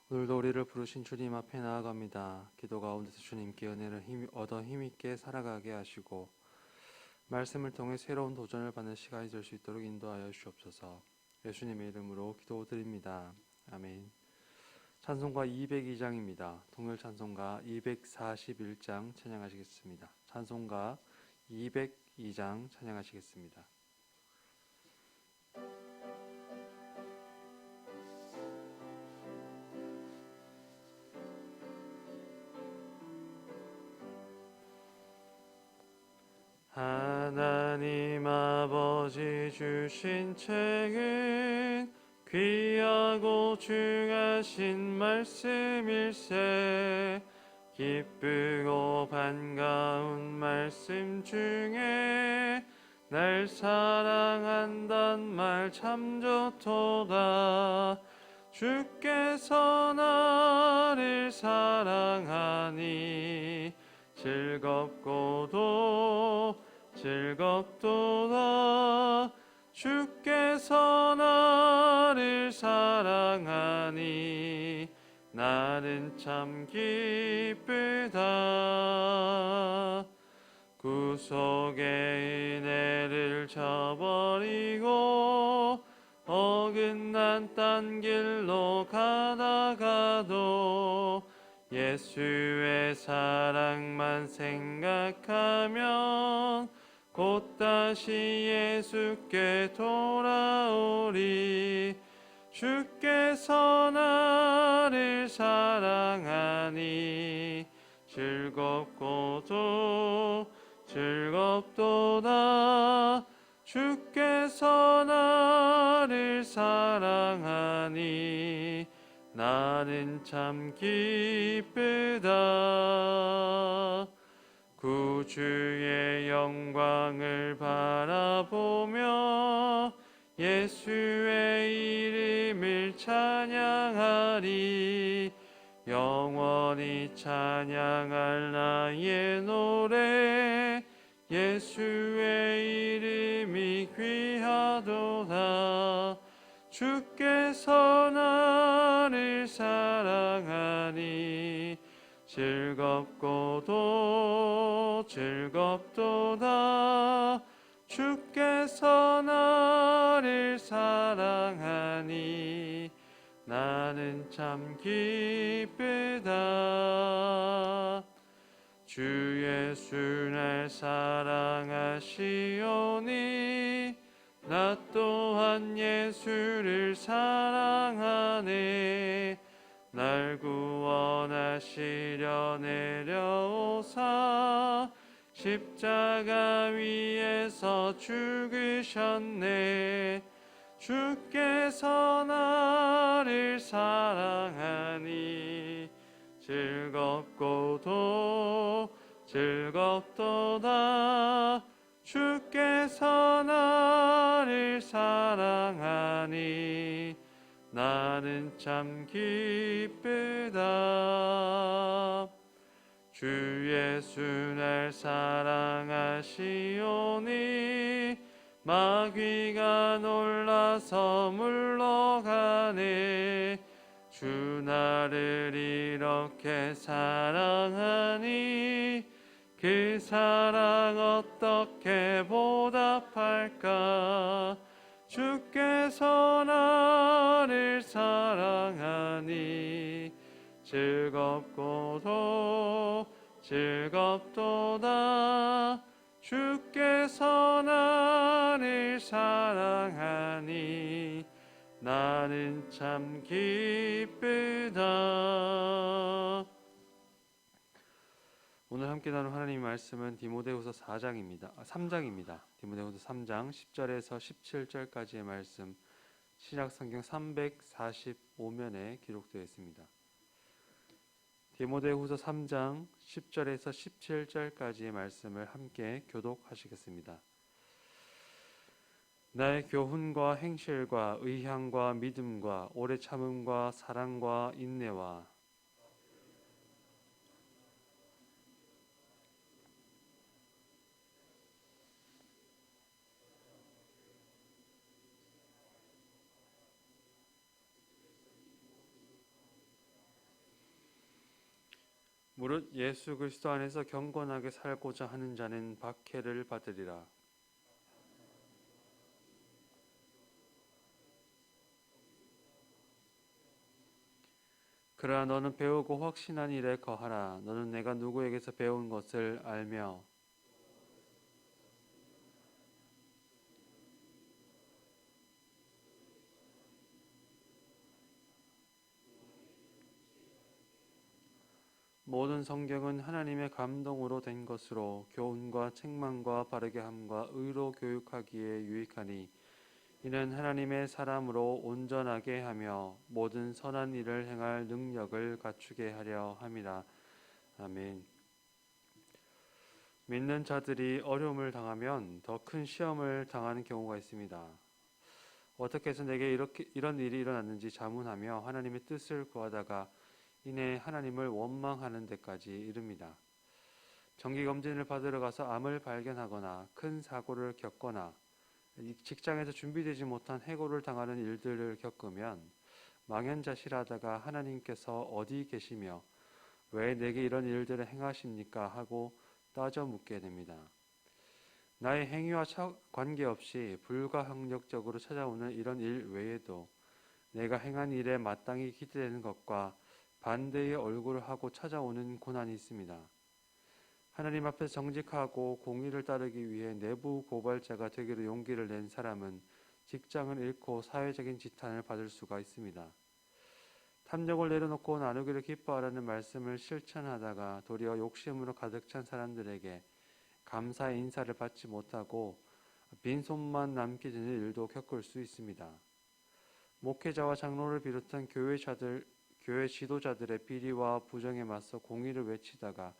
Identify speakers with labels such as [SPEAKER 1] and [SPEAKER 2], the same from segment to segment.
[SPEAKER 1] 오늘도 우리를 부르신 주님 앞에 나아갑니다. 기도 가운데서 주님께 은혜를 얻어 힘있게 살아가게 하시고 말씀을 통해 새로운 도전을 받는 시간이 될 수 있도록 인도하여 주옵소서. 예수님의 이름으로 기도드립니다. 아멘. 찬송가 202장입니다. 통일 찬송가 241장 찬양하시겠습니다. 찬송가 202장 찬양하시겠습니다. 하나님 아버지 주신 책은 귀하고 중하신 말씀일세. 기쁘고 반가운 말씀 중에 날 사랑한단 말 참 좋도다. 주께서 나를 사랑하니 즐겁도다. 주께서 나를 사랑하니 나는 참 기쁘다. 구속의 은혜를 저버리고 어긋난 딴 길로 가다가도 예수의 사랑만 생각하면 곧 다시 예수께 돌아오리. 주께서 나를 사랑하니 즐겁도다. 주께서 나를 사랑하니 나는 참 기쁘다. 구주의 영광을 바라보며 예수의 이름을 찬양하리. 영원히 찬양할 나의 노래 예수의 이름이 귀하도다. 주께서 나를 사랑하니 즐겁도다. 주께서 나를 사랑하니 나는 참 기쁘다. 주 예수 날 사랑하시오니 나 또한 예수를 사랑하네. 날 구원하시려 내려오사 십자가 위에서 죽으셨네. 주께서 나를 사랑하니 즐겁도다. 주께서 나를 사랑하니 나는 참 기쁘다. 주 예수 날 사랑하시오니 마귀가 놀라서 물러가네. 주 나를 이렇게 사랑하니 그 사랑 어떻게 보답할까. 주께서 나를 사랑하니 즐겁도다. 주께서 나를 사랑하니 나는 참 기쁘다. 오늘 함께 나눌 하나님의 말씀은 디모데후서 3장입니다. 디모데후서 3장 10절에서 17절까지의 말씀, 신약성경 345면에 기록되어 있습니다. 디모데후서 3장 10절에서 17절까지의 말씀을 함께 교독하시겠습니다. 나의 교훈과 행실과 의향과 믿음과 오래 참음과 사랑과 인내와 무릇 예수 그리스도 안에서 경건하게 살고자 하는 자는 박해를 받으리라. 그러나 너는 배우고 확신한 일에 거하라. 너는 내가 누구에게서 배운 것을 알며 모든 성경은 하나님의 감동으로 된 것으로 교훈과 책망과 바르게 함과 의로 교육하기에 유익하니 이는 하나님의 사람으로 온전하게 하며 모든 선한 일을 행할 능력을 갖추게 하려 함이라. 아멘. 믿는 자들이 어려움을 당하면 더 큰 시험을 당하는 경우가 있습니다. 어떻게 해서 내게 이런 일이 일어났는지 자문하며 하나님의 뜻을 구하다가 이내 하나님을 원망하는 데까지 이릅니다. 정기검진을 받으러 가서 암을 발견하거나 큰 사고를 겪거나 직장에서 준비되지 못한 해고를 당하는 일들을 겪으면 망연자실하다가 하나님께서 어디 계시며 왜 내게 이런 일들을 행하십니까 하고 따져 묻게 됩니다. 나의 행위와 관계없이 불가항력적으로 찾아오는 이런 일 외에도 내가 행한 일에 마땅히 기대되는 것과 반대의 얼굴을 하고 찾아오는 고난이 있습니다. 하나님 앞에서 정직하고 공의를 따르기 위해 내부 고발자가 되기로 용기를 낸 사람은 직장을 잃고 사회적인 지탄을 받을 수가 있습니다. 탐욕을 내려놓고 나누기를 기뻐하라는 말씀을 실천하다가 도리어 욕심으로 가득 찬 사람들에게 감사의 인사를 받지 못하고 빈손만 남게 되는 일도 겪을 수 있습니다. 목회자와 장로를 비롯한 교회 지도자들의 비리와 부정에 맞서 공의를 외치다가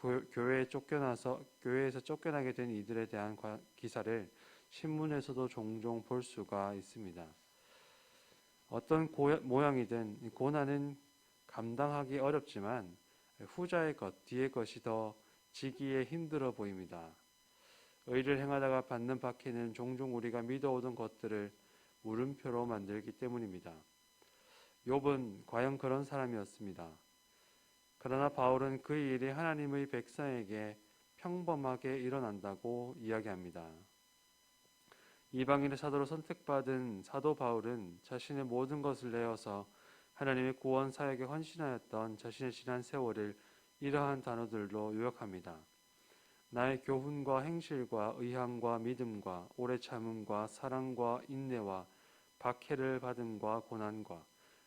[SPEAKER 1] 교회에서 쫓겨나게 된 이들에 대한 기사를 신문에서도 종종 볼 수가 있습니다. 어떤 모양이든 고난은 감당하기 어렵지만 후자의 것, 뒤의 것이 더 지기에 힘들어 보입니다. 의를 행하다가 받는 박해는 종종 우리가 믿어오던 것들을 물음표로 만들기 때문입니다. 욥은 과연 그런 사람이었습니다. 그러나 바울은 그 일이 하나님의 백성에게 평범하게 일어난다고 이야기합니다. 이방인의 사도로 선택받은 사도 바울은 자신의 모든 것을 내어서 하나님의 구원 사역에 헌신하였던 자신의 지난 세월을 이러한 단어들로 요약합니다. 나의 교훈과 행실과 의함과 믿음과 오래 참음과 사랑과 인내와 박해를 받음과 고난과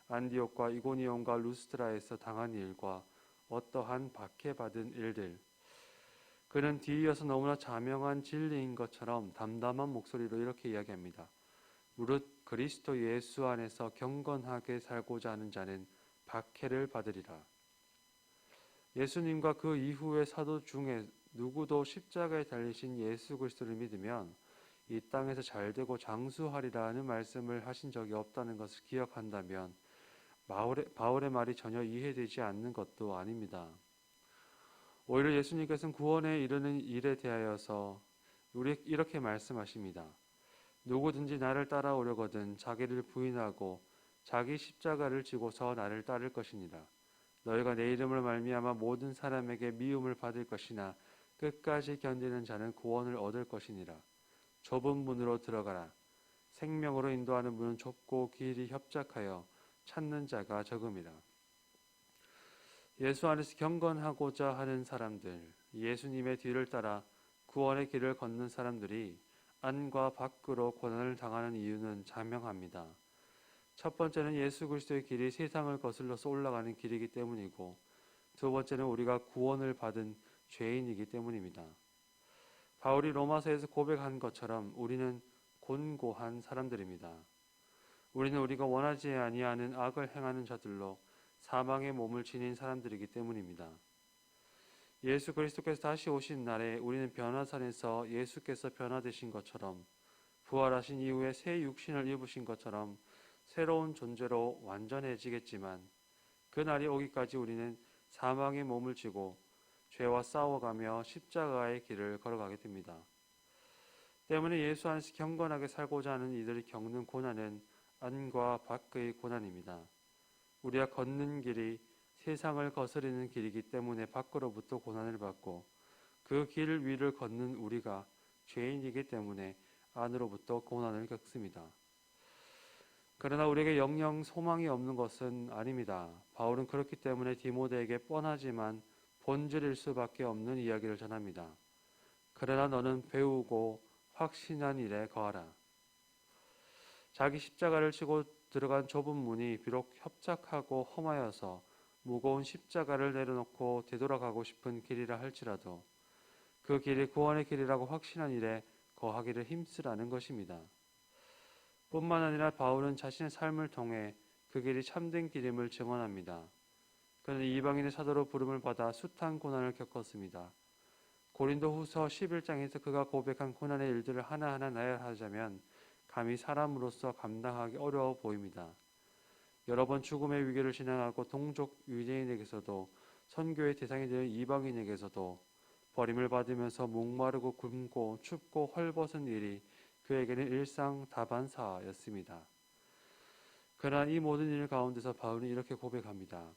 [SPEAKER 1] 안디옥과 이고니온과 루스드라에서 당한 일과 어떠한 박해받은 일들. 그는 뒤이어서 너무나 자명한 진리인 것처럼 담담한 목소리로 이렇게 이야기합니다. 무릇 그리스도 예수 안에서 경건하게 살고자 하는 자는 박해를 받으리라. 예수님과 그 이후의 사도 중에 누구도 십자가에 달리신 예수 그리스도를 믿으면 이 땅에서 잘되고 장수하리라는 말씀을 하신 적이 없다는 것을 기억한다면 바울의 말이 전혀 이해되지 않는 것도 아닙니다. 오히려 예수님께서는 구원에 이르는 일에 대하여서 이렇게 말씀하십니다. 누구든지 나를 따라오려거든 자기를 부인하고 자기 십자가를 지고서 나를 따를 것이니라. 너희가 내 이름을 말미암아 모든 사람에게 미움을 받을 것이나 끝까지 견디는 자는 구원을 얻을 것이니라. 좁은 문으로 들어가라. 생명으로 인도하는 문은 좁고 길이 협착하여 찾는 자가 적음이라. 예수 안에서 경건하고자 하는 사람들, 예수님의 뒤를 따라 구원의 길을 걷는 사람들이 안과 밖으로 고난을 당하는 이유는 자명합니다. 첫 번째는 예수 그리스도의 길이 세상을 거슬러서 올라가는 길이기 때문이고, 두 번째는 우리가 구원을 받은 죄인이기 때문입니다. 바울이 로마서에서 고백한 것처럼 우리는 곤고한 사람들입니다. 우리는 우리가 원하지 아니하는 악을 행하는 자들로 사망의 몸을 지닌 사람들이기 때문입니다. 예수 그리스도께서 다시 오신 날에 우리는 변화산에서 예수께서 변화되신 것처럼 부활하신 이후에 새 육신을 입으신 것처럼 새로운 존재로 완전해지겠지만 그 날이 오기까지 우리는 사망의 몸을 지고 죄와 싸워가며 십자가의 길을 걸어가게 됩니다. 때문에 예수 안에서 경건하게 살고자 하는 이들이 겪는 고난은 안과 밖의 고난입니다. 우리가 걷는 길이 세상을 거스르는 길이기 때문에 밖으로부터 고난을 받고 그 길 위를 걷는 우리가 죄인이기 때문에 안으로부터 고난을 겪습니다. 그러나 우리에게 영영 소망이 없는 것은 아닙니다. 바울은 그렇기 때문에 디모데에게 뻔하지만 본질일 수밖에 없는 이야기를 전합니다. 그러나 너는 배우고 확신한 일에 거하라. 자기 십자가를 지고 들어간 좁은 문이 비록 협착하고 험하여서 무거운 십자가를 내려놓고 되돌아가고 싶은 길이라 할지라도 그 길이 구원의 길이라고 확신한 일에 거하기를 힘쓰라는 것입니다. 뿐만 아니라 바울은 자신의 삶을 통해 그 길이 참된 길임을 증언합니다. 그는 이방인의 사도로 부름을 받아 숱한 고난을 겪었습니다. 고린도후서 11장에서 그가 고백한 고난의 일들을 하나하나 나열하자면 감히 사람으로서 감당하기 어려워 보입니다. 여러 번 죽음의 위기를 지나가고 동족 유대인에게서도 선교의 대상이 되는 이방인에게서도 버림을 받으면서 목마르고 굶고 춥고 헐벗은 일이 그에게는 일상다반사였습니다. 그러나 이 모든 일 가운데서 바울은 이렇게 고백합니다.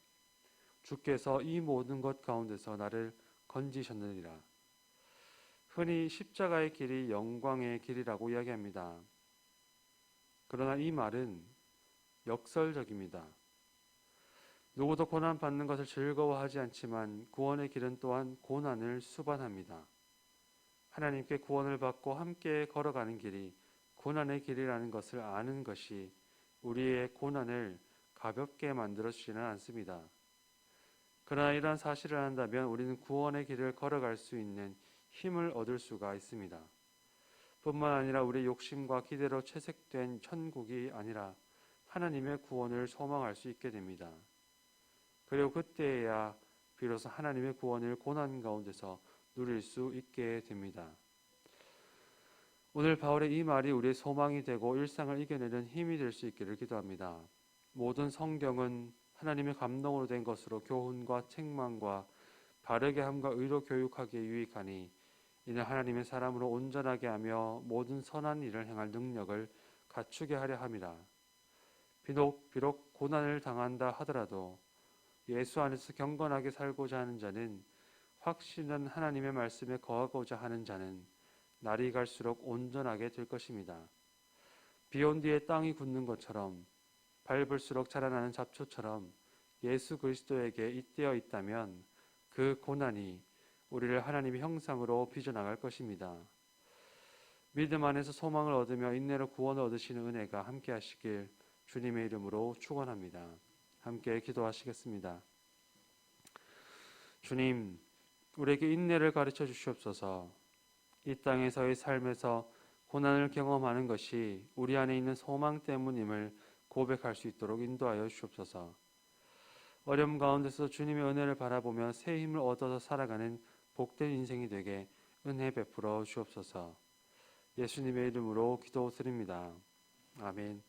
[SPEAKER 1] 주께서 이 모든 것 가운데서 나를 건지셨느니라. 흔히 십자가의 길이 영광의 길이라고 이야기합니다. 그러나 이 말은 역설적입니다. 누구도 고난받는 것을 즐거워하지 않지만 구원의 길은 또한 고난을 수반합니다. 하나님께 구원을 받고 함께 걸어가는 길이 고난의 길이라는 것을 아는 것이 우리의 고난을 가볍게 만들어주지는 않습니다. 그러나 이러한 사실을 안다면 우리는 구원의 길을 걸어갈 수 있는 힘을 얻을 수가 있습니다. 뿐만 아니라 우리의 욕심과 기대로 채색된 천국이 아니라 하나님의 구원을 소망할 수 있게 됩니다. 그리고 그때야 비로소 하나님의 구원을 고난 가운데서 누릴 수 있게 됩니다. 오늘 바울의 이 말이 우리의 소망이 되고 일상을 이겨내는 힘이 될 수 있기를 기도합니다. 모든 성경은 하나님의 감동으로 된 것으로 교훈과 책망과 바르게 함과 의로 교육하기에 유익하니 이는 하나님의 사람으로 온전하게 하며 모든 선한 일을 행할 능력을 갖추게 하려 함이라. 비록 고난을 당한다 하더라도 예수 안에서 경건하게 살고자 하는 자는 확신한 하나님의 말씀에 거하고자 하는 자는 날이 갈수록 온전하게 될 것입니다. 비온 뒤에 땅이 굳는 것처럼 밟을수록 자라나는 잡초처럼 예수 그리스도에게 잇대어 있다면 그 고난이 우리를 하나님의 형상으로 빚어나갈 것입니다. 믿음 안에서 소망을 얻으며 인내로 구원을 얻으시는 은혜가 함께 하시길 주님의 이름으로 축원합니다. 함께 기도하시겠습니다. 주님, 우리에게 인내를 가르쳐 주시옵소서. 이 땅에서의 삶에서 고난을 경험하는 것이 우리 안에 있는 소망 때문임을 고백할 수 있도록 인도하여 주시옵소서. 어려움 가운데서 주님의 은혜를 바라보며 새 힘을 얻어서 살아가는 복된 인생이 되게 은혜 베풀어 주옵소서. 예수님의 이름으로 기도드립니다. 아멘.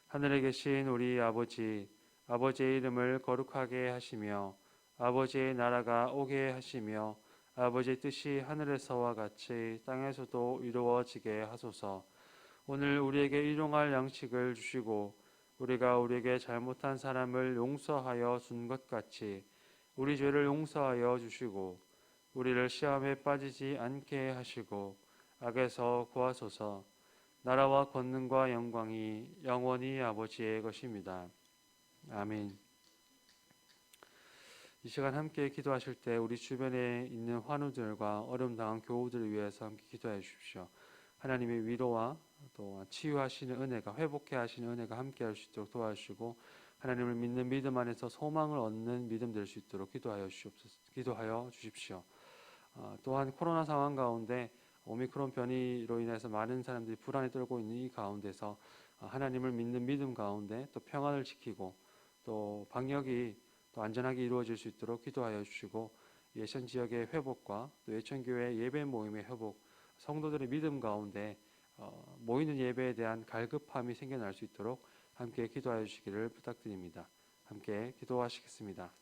[SPEAKER 1] 하늘에 계신 우리 아버지, 아버지의 이름을 거룩하게 하시며 아버지의 나라가 오게 하시며 아버지의 뜻이 하늘에서와 같이 땅에서도 이루어지게 하소서. 오늘 우리에게 일용할 양식을 주시고 우리가 우리에게 잘못한 사람을 용서하여 준 것 같이 우리 죄를 용서하여 주시고 우리를 시험에 빠지지 않게 하시고 악에서 구하소서. 나라와 권능과 영광이 영원히 아버지의 것입니다. 아멘. 이 시간 함께 기도하실 때 우리 주변에 있는 환우들과 어려움 당한 교우들을 위해서 함께 기도해 주십시오. 하나님의 위로와 또 치유하시는 은혜가, 회복해 하시는 은혜가 함께 할 수 있도록 도와주시고 하나님을 믿는 믿음 안에서 소망을 얻는 믿음 될 수 있도록 기도하여 주십시오. 또한 코로나 상황 가운데 오미크론 변이로 인해서 많은 사람들이 불안에 떨고 있는 이 가운데서 하나님을 믿는 믿음 가운데 또 평안을 지키고 또 방역이 또 안전하게 이루어질 수 있도록 기도하여 주시고 예천 지역의 회복과 또 예천교회 예배 모임의 회복, 성도들의 믿음 가운데 모이는 예배에 대한 갈급함이 생겨날 수 있도록 함께 기도하여 주시기를 부탁드립니다. 함께 기도하시겠습니다.